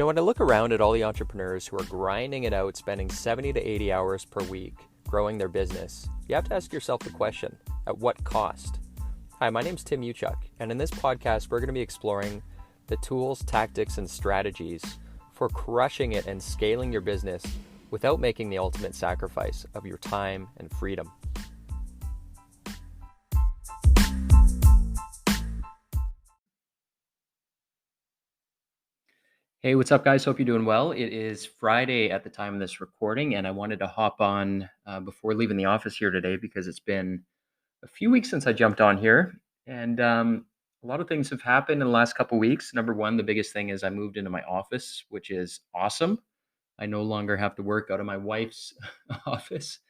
When I look around at all the entrepreneurs who are grinding it out, spending 70 to 80 hours per week growing their business, you have to ask yourself the question, at what cost? Hi, my name's Tim Uchuk, and in this podcast, we're going to be exploring the tools, tactics, and strategies for crushing it and scaling your business without making the ultimate sacrifice of your time and freedom. Hey, what's up, guys? Hope you're doing well. It is Friday at the time of this recording, and I wanted to hop on before leaving the office here today because it's been a few weeks since I jumped on here, and a lot of things have happened in the last couple weeks. Number one, the biggest thing is I moved into my office, which is awesome. I no longer have to work out of my wife's office,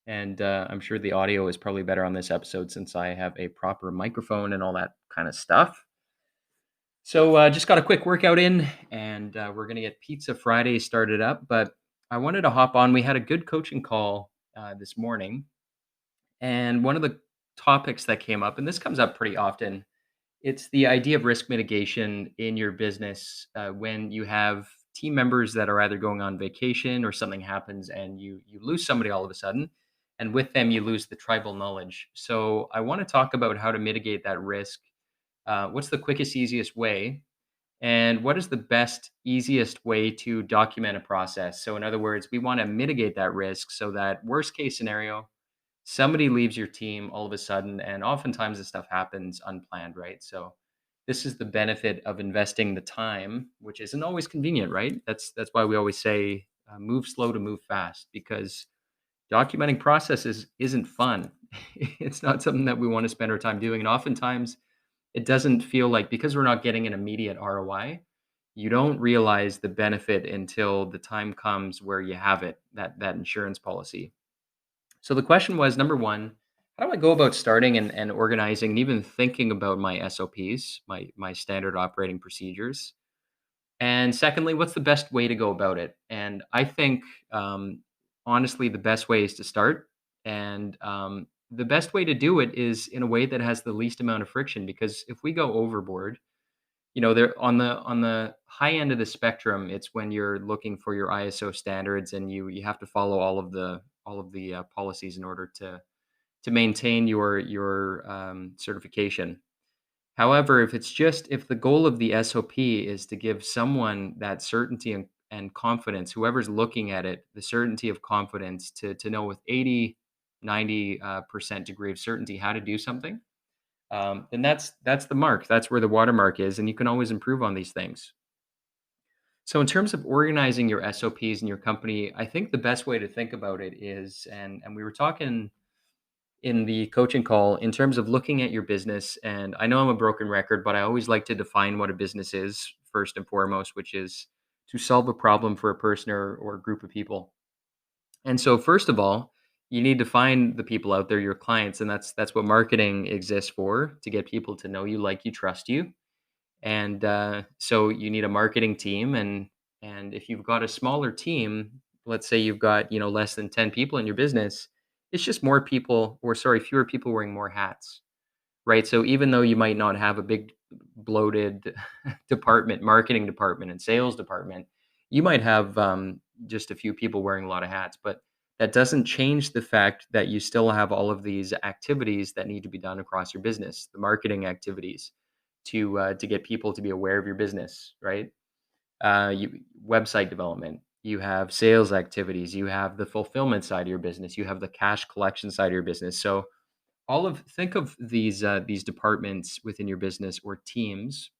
and I'm sure the audio is probably better on this episode since I have a proper microphone and all that kind of stuff. So just got a quick workout in, and we're gonna get Pizza Friday started up. But I wanted to hop on. We had a good coaching call this morning, and one of the topics that came up, and this comes up pretty often, it's the idea of risk mitigation in your business when you have team members that are either going on vacation or something happens, and you lose somebody all of a sudden, and with them you lose the tribal knowledge. So I want to talk about how to mitigate that risk. What's the quickest, easiest way? And what is the best, easiest way to document a process? So, in other words, we want to mitigate that risk so that worst case scenario, somebody leaves your team all of a sudden, and oftentimes this stuff happens unplanned, right? So, this is the benefit of investing the time, which isn't always convenient, right? That's why we always say move slow to move fast because documenting processes isn't fun. It's not something that we want to spend our time doing, and oftentimes it doesn't feel like because we're not getting an immediate ROI, you don't realize the benefit until the time comes where you have it, that insurance policy. So the question was number one, how do I go about starting and organizing and even thinking about my SOPs, my standard operating procedures? And secondly, what's the best way to go about it? And I think honestly, the best way is to start. And the best way to do it is in a way that has the least amount of friction. Because if we go overboard, there on the high end of the spectrum, it's when you're looking for your ISO standards and you have to follow all of the policies in order to maintain your certification. However, if the goal of the SOP is to give someone that certainty and confidence, whoever's looking at it, the certainty of confidence to know with 80, 90% degree of certainty how to do something, then that's the mark. That's where the watermark is, and you can always improve on these things. So, in terms of organizing your SOPs in your company, I think the best way to think about it is, and we were talking in the coaching call in terms of looking at your business. And I know I'm a broken record, but I always like to define what a business is first and foremost, which is to solve a problem for a person or a group of people. And so, first of all, you need to find the people out there, your clients, and that's what marketing exists for, to get people to know you, like you, trust you. And so you need a marketing team, and if you've got a smaller team, let's say you've got less than 10 people in your business, it's just more people, or sorry, fewer people wearing more hats, right? So even though you might not have a big bloated department, marketing department and sales department, you might have just a few people wearing a lot of hats, but that doesn't change the fact that you still have all of these activities that need to be done across your business, the marketing activities to get people to be aware of your business, right? Website development, you have sales activities, you have the fulfillment side of your business, you have the cash collection side of your business. So think of these departments within your business or teams,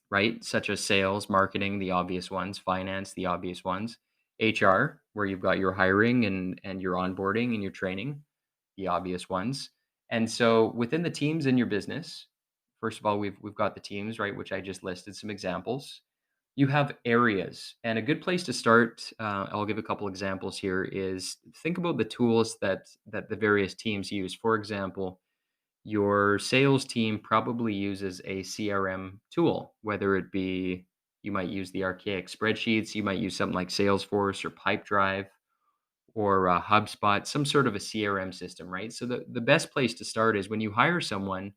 right? Such as sales, marketing, the obvious ones, finance, the obvious ones, HR, where you've got your hiring and your onboarding and your training, the obvious ones. And so within the teams in your business, first of all, we've got the teams, right, which I just listed some examples. You have areas, and a good place to start, I'll give a couple examples here, is think about the tools that the various teams use. For example, your sales team probably uses a CRM tool, whether it be you might use the archaic spreadsheets, you might use something like Salesforce or Pipedrive or HubSpot, some sort of a CRM system, right? So the best place to start is when you hire someone,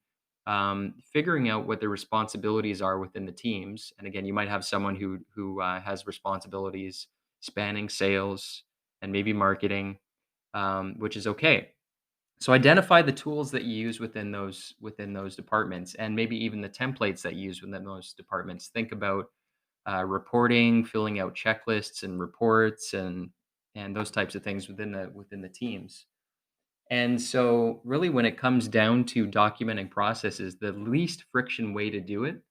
figuring out what the responsibilities are within the teams. And again, you might have someone who has responsibilities spanning sales and maybe marketing, which is okay. So identify the tools that you use within those departments, and maybe even the templates that you use within those departments. Think about reporting, filling out checklists and reports, and those types of things within the teams. And so, really, when it comes down to documenting processes, the least friction way to do it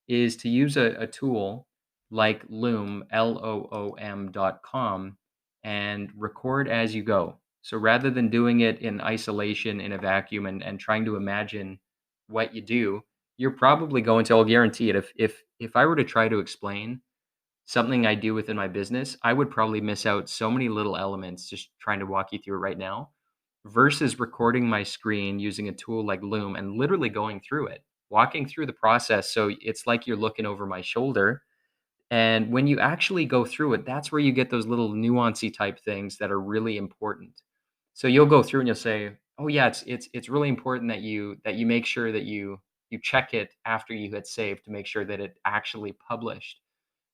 is to use a tool like Loom, Loom.com, and record as you go. So rather than doing it in isolation in a vacuum and trying to imagine what you do, you're probably going to, I'll guarantee it, if I were to try to explain something I do within my business, I would probably miss out so many little elements just trying to walk you through it right now versus recording my screen using a tool like Loom and literally going through it, walking through the process. So it's like you're looking over my shoulder. And when you actually go through it, that's where you get those little nuancy type things that are really important. So you'll go through and you'll say, "Oh yeah, it's really important that you make sure that you check it after you hit save to make sure that it actually published."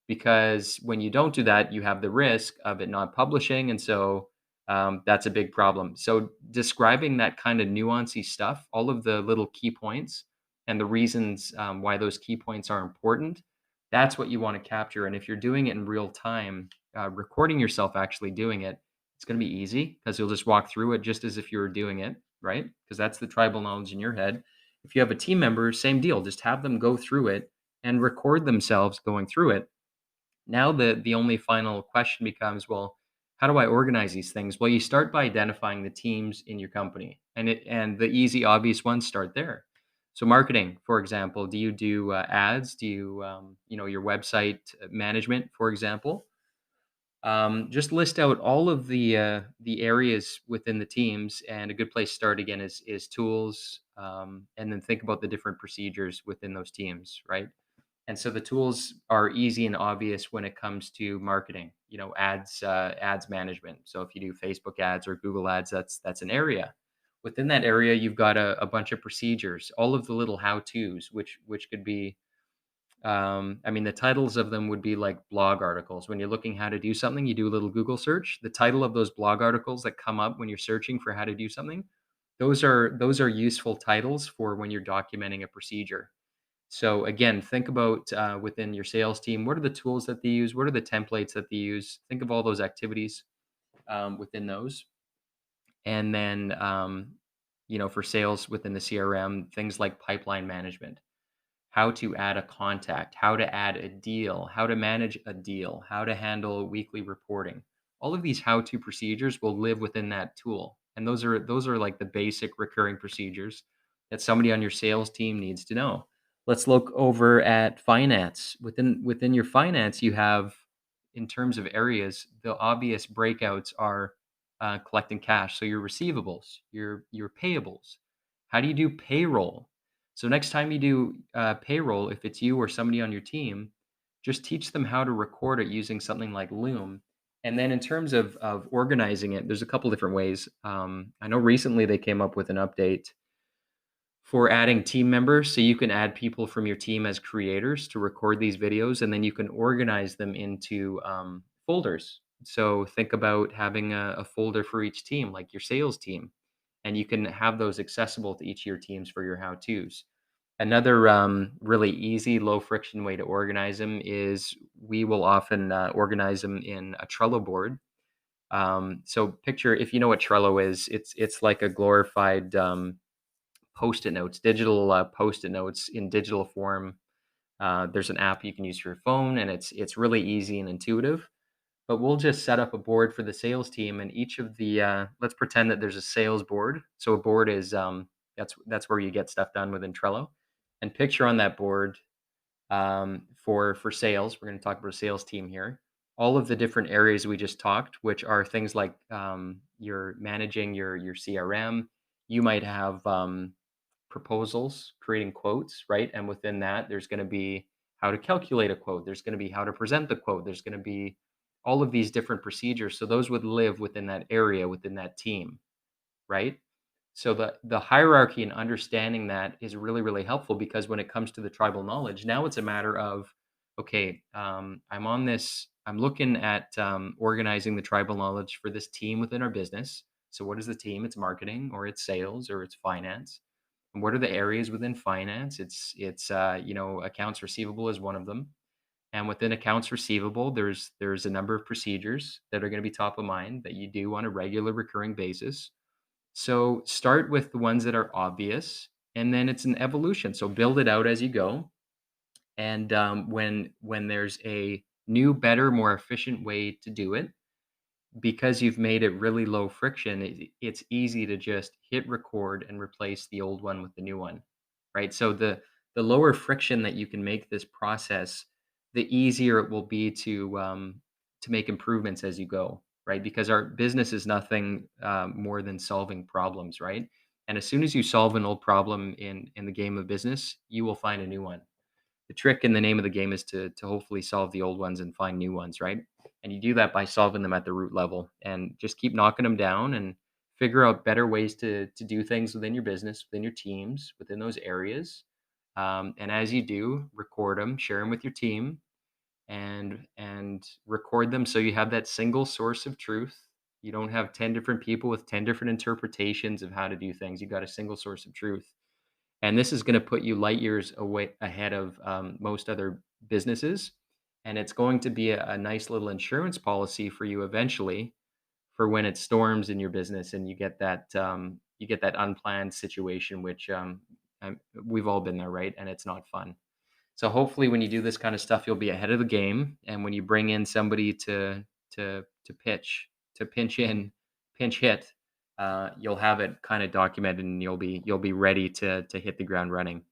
Because when you don't do that, you have the risk of it not publishing, and so that's a big problem. So describing that kind of nuancy stuff, all of the little key points and the reasons why those key points are important, that's what you want to capture. And if you're doing it in real time, recording yourself actually doing it, it's going to be easy because you'll just walk through it just as if you were doing it, right? Because that's the tribal knowledge in your head. If you have a team member, same deal. Just have them go through it and record themselves going through it. Now the only final question becomes, well, how do I organize these things? Well, you start by identifying the teams in your company, and the easy, obvious ones start there. So marketing, for example, do you do ads? Do you your website management, for example? Just list out all of the areas within the teams, and a good place to start again is tools, and then think about the different procedures within those teams, right? And so the tools are easy and obvious when it comes to marketing, ads management. So if you do Facebook ads or Google ads, that's an area. Within that area, you've got a bunch of procedures, all of the little how-tos, which could be, I mean, the titles of them would be like blog articles. When you're looking how to do something, you do a little Google search. The title of those blog articles that come up when you're searching for how to do something, those are useful titles for when you're documenting a procedure. So again, think about within your sales team, what are the tools that they use? What are the templates that they use? Think of all those activities within those, and then for sales within the CRM, things like pipeline management, how to add a contact, how to add a deal, how to manage a deal, how to handle weekly reporting. All of these how-to procedures will live within that tool. And those are like the basic recurring procedures that somebody on your sales team needs to know. Let's look over at finance. Within your finance, you have, in terms of areas, the obvious breakouts are collecting cash. So your receivables, your payables. How do you do payroll? So next time you do payroll, if it's you or somebody on your team, just teach them how to record it using something like Loom. And then in terms of organizing it, there's a couple different ways. I know recently they came up with an update for adding team members. So you can add people from your team as creators to record these videos, and then you can organize them into folders. So think about having a folder for each team, like your sales team, and you can have those accessible to each of your teams for your how-tos. Another really easy, low friction way to organize them is we will often organize them in a Trello board. So picture, if you know what Trello is, it's like a glorified post-it notes, digital post-it notes in digital form. There's an app you can use for your phone, and it's really easy and intuitive. But we'll just set up a board for the sales team, and each of the let's pretend that there's a sales board. So a board is that's where you get stuff done within Trello. And picture on that board for sales. We're going to talk about a sales team here. All of the different areas we just talked, which are things like you're managing your CRM. You might have proposals, creating quotes, right? And within that, there's going to be how to calculate a quote. There's going to be how to present the quote. There's going to be all of these different procedures. So those would live within that area, within that team, right? So the hierarchy and understanding that is really, really helpful because when it comes to the tribal knowledge, now it's a matter of, okay, I'm looking at organizing the tribal knowledge for this team within our business. So what is the team? It's marketing or it's sales or it's finance. And what are the areas within finance? It's accounts receivable is one of them. And within accounts receivable, there's a number of procedures that are going to be top of mind that you do on a regular recurring basis. So start with the ones that are obvious, and then it's an evolution. So build it out as you go. And when there's a new, better, more efficient way to do it, because you've made it really low friction, it's easy to just hit record and replace the old one with the new one, right? So the lower friction that you can make this process, the easier it will be to make improvements as you go, right? Because our business is nothing more than solving problems, right? And as soon as you solve an old problem in the game of business, you will find a new one. The trick in the name of the game is to hopefully solve the old ones and find new ones, right? And you do that by solving them at the root level and just keep knocking them down and figure out better ways to do things within your business, within your teams, within those areas. And as you do, record them, share them with your team, and record them so you have that single source of truth. You don't have 10 different people with 10 different interpretations of how to do things. You got a single source of truth, and this is going to put you light years away ahead of most other businesses. And it's going to be a nice little insurance policy for you eventually for when it storms in your business and you get that unplanned situation, which we've all been there, right? And it's not fun. So hopefully, when you do this kind of stuff, you'll be ahead of the game. And when you bring in somebody to pitch, to pinch hit, you'll have it kind of documented, and you'll be ready to hit the ground running.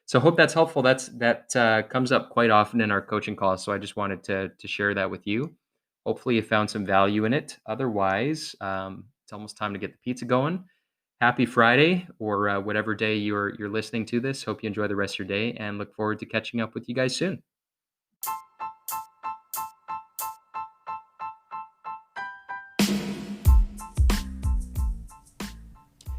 So hope that's helpful. That comes up quite often in our coaching calls. So I just wanted to share that with you. Hopefully, you found some value in it. Otherwise, it's almost time to get the pizza going. Happy Friday, or whatever day you're listening to this. Hope you enjoy the rest of your day, and look forward to catching up with you guys soon.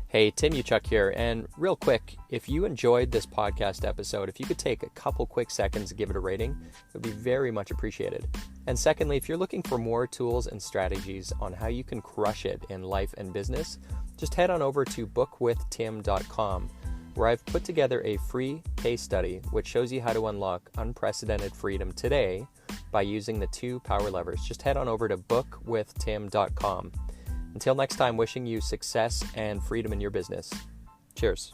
Hey, Tim Uchuk here, and real quick, if you enjoyed this podcast episode, if you could take a couple quick seconds to give it a rating, it would be very much appreciated. And secondly, if you're looking for more tools and strategies on how you can crush it in life and business, just head on over to bookwithtim.com, where I've put together a free case study which shows you how to unlock unprecedented freedom today by using the 2 power levers. Just head on over to bookwithtim.com. Until next time, wishing you success and freedom in your business. Cheers.